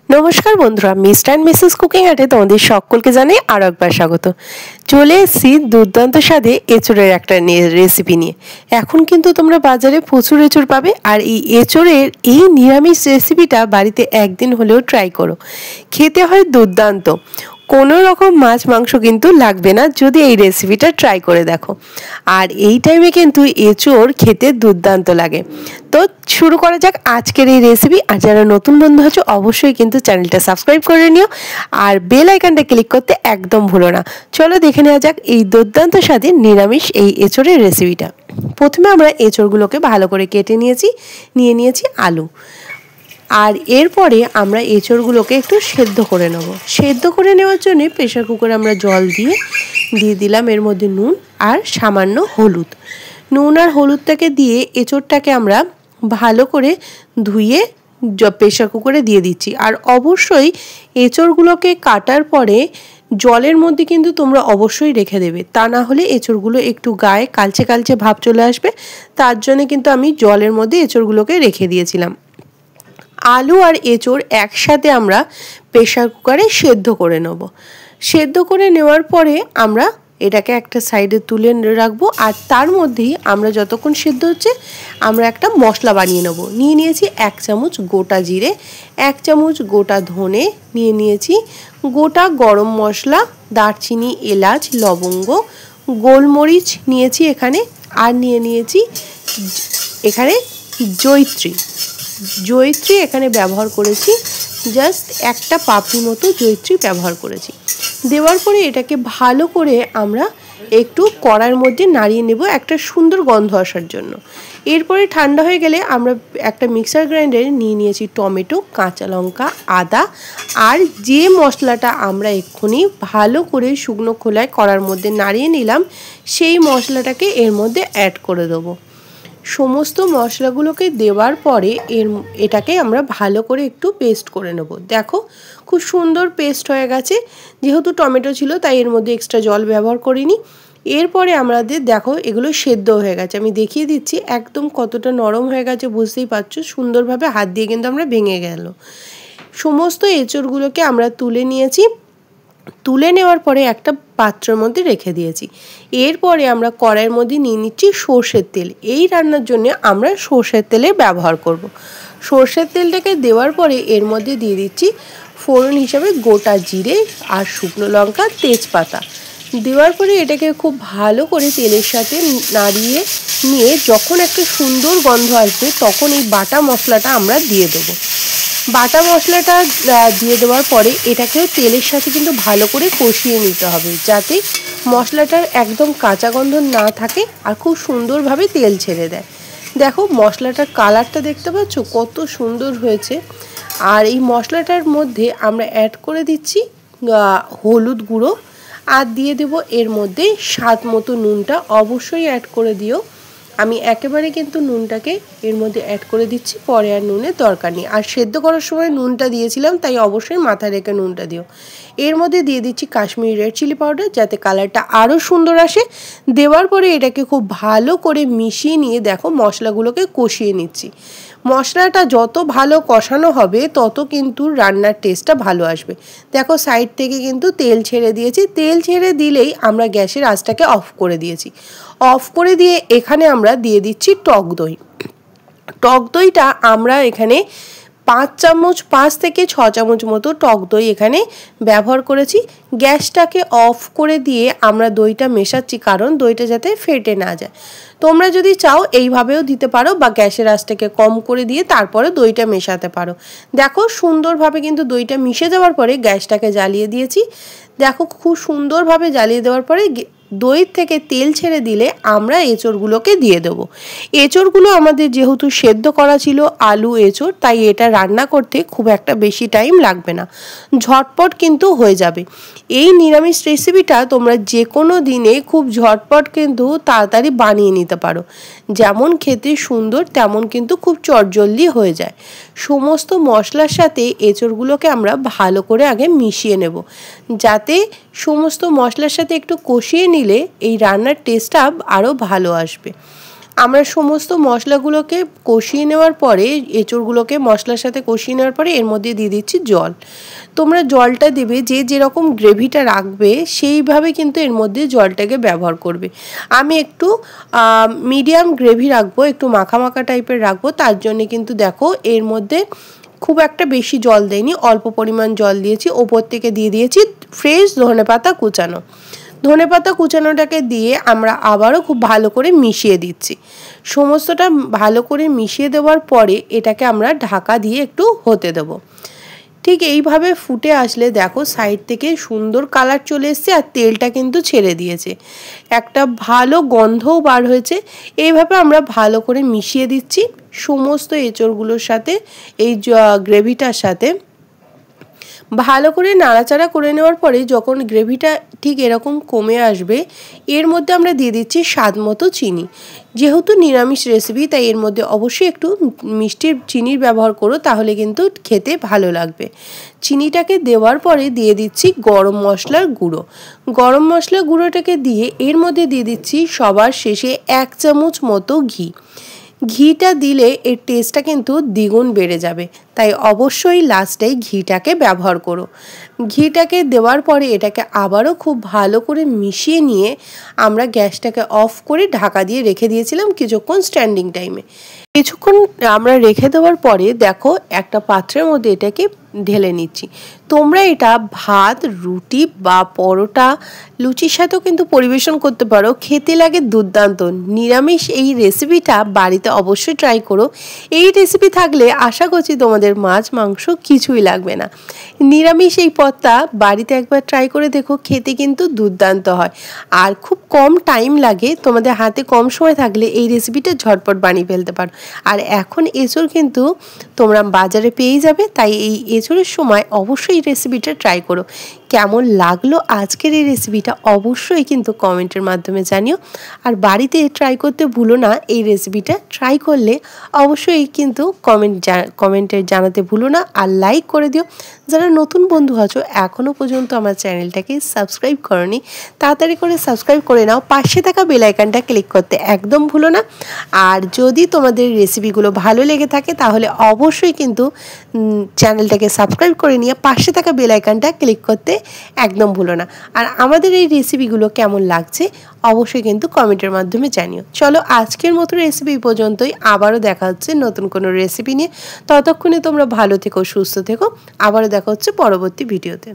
নমস্কার বন্ধুরা, mister and Mrs cooking আর্টে তোমাদের সকলকে জানাই আরও একবার স্বাগত। চলে এসেছি দুর্দান্ত স্বাদে এঁচোড়ের একটা রেসিপি নিয়ে। এখন কিন্তু তোমরা বাজারে প্রচুর এঁচোড় পাবে, আর এই এঁচোড়ের এই নিরামিষ রেসিপিটা বাড়িতে একদিন হলেও ট্রাই করো। খেতে হয় দুর্দান্ত, কোনো রকম মাছ মাংস কিন্তু লাগবে না যদি এই রেসিপিটা ট্রাই করে দেখো। আর এই টাইমে কিন্তু এঁচোড় খেতে দুর্দান্ত লাগে। তো শুরু করা যাক আজকের এই রেসিপি। আর যারা নতুন বন্ধু আছো অবশ্যই কিন্তু চ্যানেলটা সাবস্ক্রাইব করে নিও, আর বেল আইকনটা ক্লিক করতে একদম ভুলো না। চলো দেখে নেওয়া যাক এই দুর্দান্ত স্বাদের নিরামিষ এই এঁচোড়ের রেসিপিটা। প্রথমে আমরা এঁচোড়গুলোকে ভালো করে কেটে নিয়েছি আলু, আর এরপরে আমরা এঁচোড়গুলোকে একটু সেদ্ধ করে নেব। সেদ্ধ করে নেওয়ার জন্য প্রেশার কুকারে আমরা জল দিয়ে দিলাম এর মধ্যে নুন আর সামান্য হলুদ। নুন আর হলুদটাকে দিয়ে এঁচোড়টাকে আমরা ভালো করে ধুয়ে প্রেশার কুকারে দিয়ে দিচ্ছি। আর অবশ্যই এঁচোড়গুলোকে কাটার পরে জলের মধ্যে কিন্তু তোমরা অবশ্যই রেখে দেবে, তা না হলে এঁচোড়গুলো একটু গায়ে কালচে কালচে ভাব চলে আসবে। তার জন্য কিন্তু আমি জলের মধ্যে এঁচোড়গুলোকে রেখে দিয়েছিলাম। আলু আর এঁচোড় একসাথে আমরা প্রেশার কুকারে সেদ্ধ করে নেব। সেদ্ধ করে নেওয়ার পরে আমরা এটাকে একটা সাইডে তুলে রাখবো। আর তার মধ্যেই আমরা যতক্ষণ সেদ্ধ হচ্ছে আমরা একটা মশলা বানিয়ে নেব। নিয়েছি 1 চামচ গোটা জিরে, 1 চামচ গোটা ধনে, নিয়েছি গোটা গরম মশলা, দারচিনি, এলাচ, লবঙ্গ, গোলমরিচ নিয়েছি এখানে, আর নিয়েছি এখানে জয়িত্রী এখানে ব্যবহার করেছি, জাস্ট একটা পাপড়ি মতো জয়িত্রী ব্যবহার করেছি। দেওয়ার পরে এটাকে ভালো করে আমরা একটু কড়াইয়ের মধ্যে নাড়িয়ে নেব একটা সুন্দর গন্ধ আসার জন্য। এরপরে ঠান্ডা হয়ে গেলে আমরা একটা মিক্সার গ্রাইন্ডারে নিয়েছি টমেটো, কাঁচা লঙ্কা, আদা, আর যে মশলাটা আমরা এক্ষুনি ভালো করে শুকনো খোলায় কড়ার মধ্যে নাড়িয়ে নিলাম সেই মশলাটাকে এর মধ্যে অ্যাড করে দেবো। সমস্ত মশলাগুলোকে দেওয়ার পরে এটাকে আমরা ভালো করে একটু পেস্ট করে নেব। দেখো খুব সুন্দর পেস্ট হয়ে গেছে। যেহেতু টমেটো ছিল তাই এর মধ্যে এক্সট্রা জল ব্যবহার করিনি। এরপরে আমাদের দেখো এগুলো সেদ্ধ হয়ে গেছে, আমি দেখিয়ে দিচ্ছি একদম কতটা নরম হয়ে গেছে, বুঝতেই পারছো। সুন্দরভাবে হাত দিয়ে কিন্তু আমরা ভেঙে গেল। সমস্ত এঁচোড়গুলোকে আমরা তুলে নিয়েছি। তুলে নেওয়ার পরে একটা পাত্রের মধ্যে রেখে দিয়েছি। এরপরে আমরা কড়াইয়ের মধ্যে নিয়ে নিচ্ছি সর্ষের তেল। এই রান্নার জন্য আমরা সর্ষের তেলের ব্যবহার করব। সর্ষের তেলটাকে দেওয়ার পরে এর মধ্যে দিয়ে দিচ্ছি ফোড়ন হিসাবে গোটা জিরে আর শুকনো লঙ্কা, তেজপাতা। দেওয়ার পরে এটাকে খুব ভালো করে তেলের সাথে নাড়িয়ে নিয়ে যখন একটা সুন্দর গন্ধ আসবে তখন এই বাটা মশলাটা আমরা দিয়ে দেবো। বাটা মশলাটা দিয়ে দেওয়ার পরে এটাকেও তেলের সাথে কিন্তু ভালো করে কষিয়ে নিতে হবে, যাতে মশলাটার একদম কাঁচা গন্ধ না থাকে আর খুব সুন্দরভাবে তেল ছেড়ে দেয়। দেখো মশলাটার কালারটা দেখতে পাচ্ছ কত সুন্দর হয়েছে। আর এই মশলাটার মধ্যে আমরা অ্যাড করে দিচ্ছি হলুদ গুঁড়ো, আর দিয়ে দেব এর মধ্যে স্বাদ মতো নুনটা অবশ্যই অ্যাড করে দিও। আমি একেবারে কিন্তু নুনটাকে এর মধ্যে অ্যাড করে দিচ্ছি, পরে আর নুনের দরকার নেই। আর সেদ্ধ করার সময় নুনটা দিয়েছিলাম তাই অবশ্যই মাথায় রেখে নুনটা দিও। এর মধ্যে দিয়ে দিচ্ছি কাশ্মীরি রেড চিলি পাউডার, যাতে কালারটা আরও সুন্দর আসে। দেওয়ার পরে এটাকে খুব ভালো করে মিশিয়ে নিয়ে দেখো মশলাগুলোকে কষিয়ে নিচ্ছি। মশলাটা যত ভালো কষানো হবে তত কিন্তু রান্নার টেস্টটা ভালো আসবে। দেখো সাইড থেকে কিন্তু তেল ছেড়ে দিয়েছি। তেল ছেড়ে দিলেই আমরা গ্যাসের আঁচটাকে অফ করে দিয়েছি। অফ করে দিয়ে এখানে আমরা দিয়ে দিচ্ছি টক দই। টক দইটা আমরা এখানে 5 থেকে 6 চামচ মতো টক দই এখানে ব্যবহার করেছি। গ্যাসটাকে অফ করে দিয়ে আমরা দইটা মেশাচ্ছি, কারণ দইটা যাতে ফেটে না যায়। তোমরা যদি চাও এইভাবেও দিতে পারো, বা গ্যাসের আঁচটাকে কম করে দিয়ে তারপরে দইটা মেশাতে পারো। দেখো সুন্দরভাবে কিন্তু দইটা মিশে যাওয়ার পরে গ্যাসটাকে জ্বালিয়ে দিয়েছি। দেখো খুব সুন্দরভাবে জ্বালিয়ে দেওয়ার পরে দই থেকে তেল ছেড়ে দিলে আমরা এঁচোড়গুলোকে দিয়ে দেবো। এঁচোড়গুলো আমাদের যেহেতু সেদ্ধ করা ছিল আলু এঁচোড়, তাই এটা রান্না করতে খুব একটা বেশি টাইম লাগবে না, ঝটপট কিন্তু হয়ে যাবে। এই নিরামিষ রেসিপিটা তোমরা যে কোনো দিনে খুব ঝটপট কিন্তু তাড়াতাড়ি বানিয়ে নিতে পারো। যেমন খেতে সুন্দর তেমন কিন্তু খুব চটজলদি হয়ে যায়। সমস্ত মশলার সাথে এঁচোড়গুলোকে আমরা ভালো করে আগে মিশিয়ে নেব, যাতে সমস্ত মশলার সাথে একটু কষিয়ে নিলে এই রান্নার টেস্টটা আরও ভালো আসবে। আমরা সমস্ত মশলাগুলোকে কষিয়ে নেওয়ার পরে এঁচড়গুলোকে মশলার সাথে কষিয়ে নেওয়ার পরে এর মধ্যে দিয়ে দিচ্ছি জল। তোমরা জলটা দেবে যে যেরকম গ্রেভিটা রাখবে সেইভাবে কিন্তু এর মধ্যে জলটাকে ব্যবহার করবে। আমি একটু মিডিয়াম গ্রেভি রাখবো, একটু মাখা মাখা টাইপের রাখবো, তার জন্য কিন্তু দেখো এর মধ্যে খুব একটা বেশি জল দেয়নি, অল্প পরিমাণ জল দিয়েছি। ওপর থেকে দিয়ে দিয়েছি ফ্রেশ ধনেপাতা কুচানো। ধনেপাতা কুচানোটাকে দিয়ে আমরা আবারও খুব ভালো করে মিশিয়ে দিচ্ছি। সমস্তটা ভালো করে মিশিয়ে দেওয়ার পরে এটাকে আমরা ঢাকা দিয়ে একটু হতে দেবো। ঠিক এইভাবে ফুটে আসলে দেখো সাইড থেকে সুন্দর কালার চলে এসছে আর তেলটা কিন্তু ছেড়ে দিয়েছে, একটা ভালো গন্ধও বার হয়েছে। এইভাবে আমরা ভালো করে মিশিয়ে দিচ্ছি সমস্ত এঁচড়গুলোর সাথে, এই গ্রেভিটার সাথে ভালো করে নাড়াচাড়া করে নেওয়ার পরে যখন গ্রেভিটা ঠিক এরকম কমে আসবে এর মধ্যে আমরা দিয়ে দিচ্ছি স্বাদ মতো চিনি। যেহেতু নিরামিষ রেসিপি তাই এর মধ্যে অবশ্যই একটু মিষ্টির চিনির ব্যবহার করো, তাহলে কিন্তু খেতে ভালো লাগবে। চিনিটাকে দেওয়ার পরে দিয়ে দিচ্ছি গরম মশলার গুঁড়ো। গরম মশলার গুঁড়োটাকে দিয়ে এর মধ্যে দিয়ে দিচ্ছি সবার শেষে 1 চামচ মতো ঘি। ঘিটা দিলে এর টেস্টটা কিন্তু দ্বিগুণ বেড়ে যাবে, তাই অবশ্যই লাস্টে ঘিটাকে ব্যবহার করো। ঘিটাকে দেওয়ার পরে এটাকে আবারও খুব ভালো করে মিশিয়ে নিয়ে আমরা গ্যাসটাকে অফ করে ঢাকা দিয়ে রেখে দিয়েছিলাম কিছুক্ষণ স্ট্যান্ডিং টাইমে। কিছুক্ষণ আমরা রেখে দেওয়ার পরে দেখো একটা পাত্রের মধ্যে এটাকে ঢেলে নিচ্ছি। তোমরা এটা ভাত, রুটি বা পরোটা, লুচির সাথেও কিন্তু পরিবেশন করতে পারো, খেতে লাগে দুর্দান্ত। নিরামিষ এই রেসিপিটা বাড়িতে অবশ্যই ট্রাই করো। এই রেসিপি থাকলে আশা করছি তোমাদের মাছ মাংস কিছুই লাগবে না। নিরামিষ এই পদটা বাড়িতে একবার ট্রাই করে দেখো, খেতে কিন্তু দুর্দান্ত হয় আর খুব কম টাইম লাগে। তোমাদের হাতে কম সময় থাকলে এই রেসিপিটা ঝটপট বানিয়ে ফেলতে পারো। আর এখন এঁচড় কিন্তু তোমরা বাজারে পেয়ে যাবে, তাই এই এঁচড়ের সময় অবশ্যই এই রেসিপিটা ট্রাই করো। কেমন লাগলো আজকের এই রেসিপিটা অবশ্যই কিন্তু কমেন্টের মাধ্যমে জানিও। আর বাড়িতে ট্রাই করতে ভুলো না, এই রেসিপিটা ট্রাই করলে অবশ্যই কিন্তু কমেন্টে জানাতে ভুলো না। আর লাইক করে দিও। যারা নতুন বন্ধু আছো এখনও পর্যন্ত আমার চ্যানেলটাকে সাবস্ক্রাইব করোনি, তাড়াতাড়ি করে সাবস্ক্রাইব করে নাও। পাশে থাকা বেল আইকনটা ক্লিক করতে একদম ভুলো না। আর যদি তোমাদের রেসিপিগুলো ভালো লেগে থাকে তাহলে অবশ্যই কিন্তু চ্যানেলটাকে সাবস্ক্রাইব করে নিয়ে পাশে থাকা বেল আইকনটা ক্লিক করতে একদম ভুলো না। আর আমাদের এই রেসিপিগুলো কেমন লাগছে অবশ্যই কিন্তু কমেন্টের মাধ্যমে জানিও। চলো আজকের মতো রেসিপি পর্যন্তই, আবারও দেখা হচ্ছে নতুন কোনো রেসিপি নিয়ে। ততক্ষণে তোমরা ভালো থেকো, সুস্থ থেকো। আবারও দেখা হচ্ছে পরবর্তী ভিডিওতে।